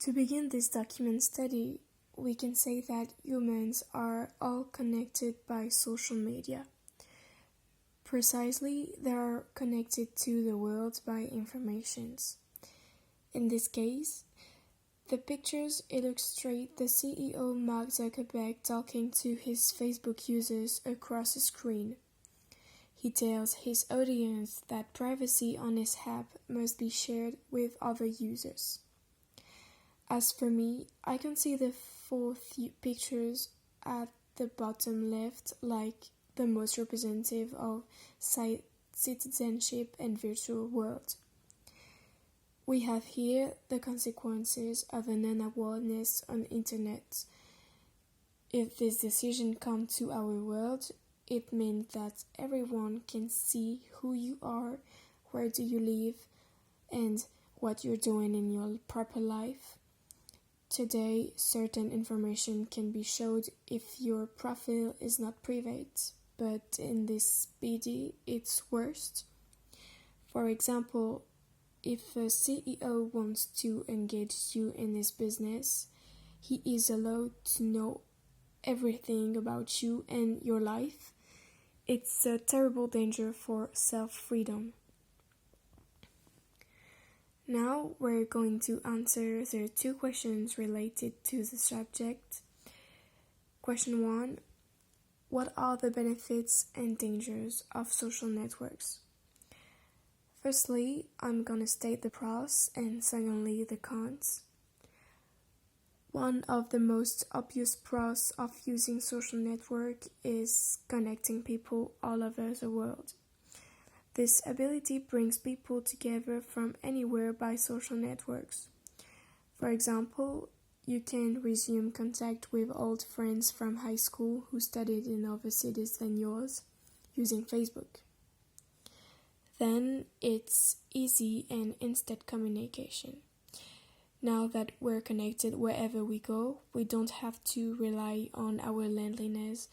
To begin this document study, we can say that humans are all connected by social media. Precisely, they are connected to the world by informations. In this case, the pictures illustrate the CEO Mark Zuckerberg talking to his Facebook users across a screen. He tells his audience that privacy on his app must be shared with other users. As for me, I can see the four pictures at the bottom left like the most representative of citizenship and virtual world. We have here the consequences of an unawareness on internet. If this decision comes to our world, it means that everyone can see who you are, where do you live, and what you're doing in your proper life. Today, certain information can be showed if your profile is not private, but in this BD, it's worse. For example, if a CEO wants to engage you in his business, he is allowed to know everything about you and your life. It's a terrible danger for self-freedom. Now we're going to answer the two questions related to the subject. Question 1. What are the benefits and dangers of social networks? Firstly, I'm gonna state the pros and secondly the cons. One of the most obvious pros of using social network is connecting people all over the world. This ability brings people together from anywhere by social networks. For example, you can resume contact with old friends from high school who studied in other cities than yours using Facebook. Then it's easy and instant communication. Now that we're connected wherever we go, we don't have to rely on our landlines,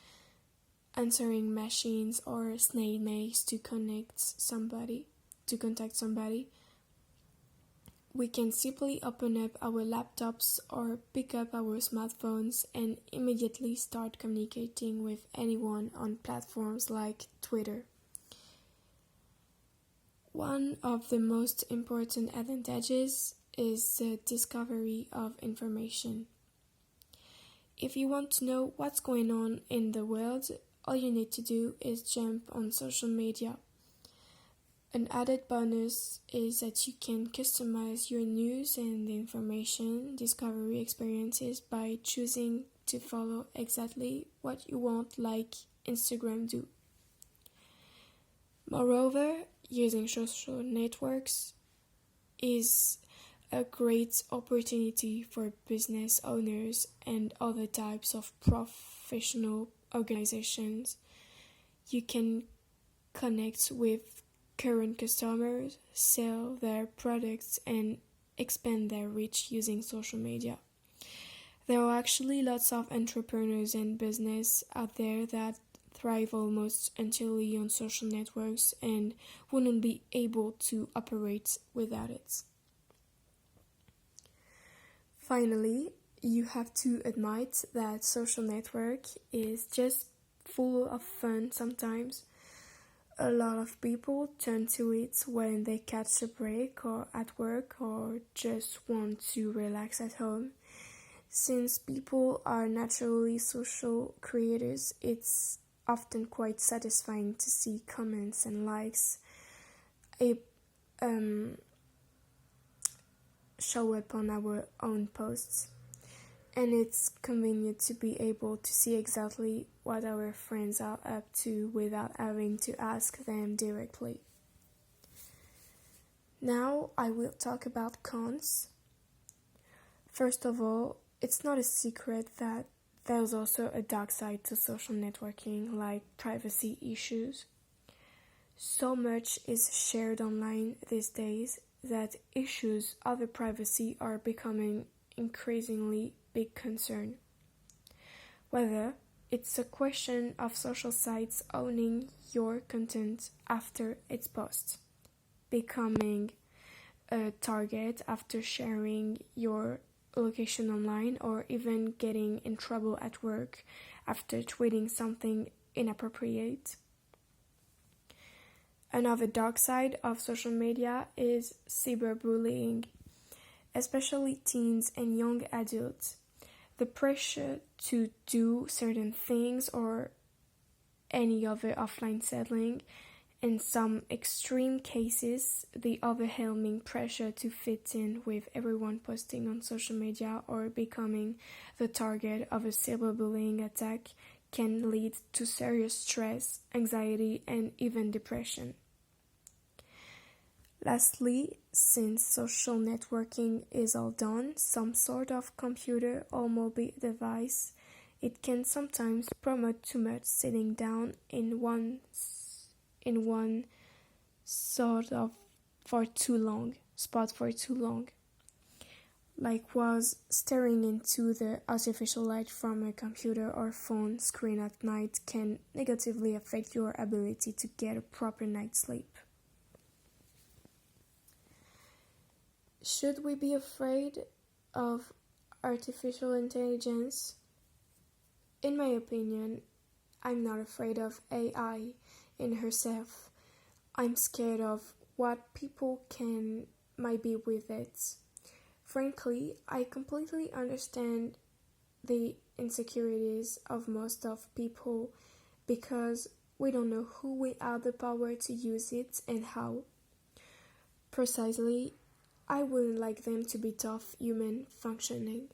answering machines or snail mails to contact somebody. We can simply open up our laptops or pick up our smartphones and immediately start communicating with anyone on platforms like Twitter. One of the most important advantages is the discovery of information. If you want to know what's going on in the world, all you need to do is jump on social media. An added bonus is that you can customize your news and information discovery experiences by choosing to follow exactly what you want, like Instagram do. Moreover, using social networks is a great opportunity for business owners and other types of professional organizations. You can connect with current customers, sell their products, and expand their reach using social media. There are actually lots of entrepreneurs and business out there that thrive almost entirely on social networks and wouldn't be able to operate without it. Finally, you have to admit that social network is just full of fun sometimes. A lot of people turn to it when they catch a break or at work or just want to relax at home. Since people are naturally social creators, it's often quite satisfying to see comments and likes show up on our own posts. And it's convenient to be able to see exactly what our friends are up to without having to ask them directly. Now I will talk about cons. First of all, it's not a secret that there's also a dark side to social networking, like privacy issues. So much is shared online these days that issues of privacy are becoming increasingly big concern. Whether it's a question of social sites owning your content after its post, becoming a target after sharing your location online, or even getting in trouble at work after tweeting something inappropriate. Another dark side of social media is cyberbullying, especially teens and young adults. The pressure to do certain things or any other offline settling. In some extreme cases, the overwhelming pressure to fit in with everyone posting on social media or becoming the target of a cyberbullying attack can lead to serious stress, anxiety, and even depression. Lastly, since social networking is all done, some sort of computer or mobile device, it can sometimes promote too much sitting down in one sort of spot for too long. Likewise, staring into the artificial light from a computer or phone screen at night can negatively affect your ability to get a proper night's sleep. Should we be afraid of artificial intelligence? In my opinion, I'm not afraid of AI in herself. I'm scared of what people might be with it. Frankly, I completely understand the insecurities of most of people because we don't know who we have the power to use it and how. Precisely, I wouldn't like them to be tough human functioning.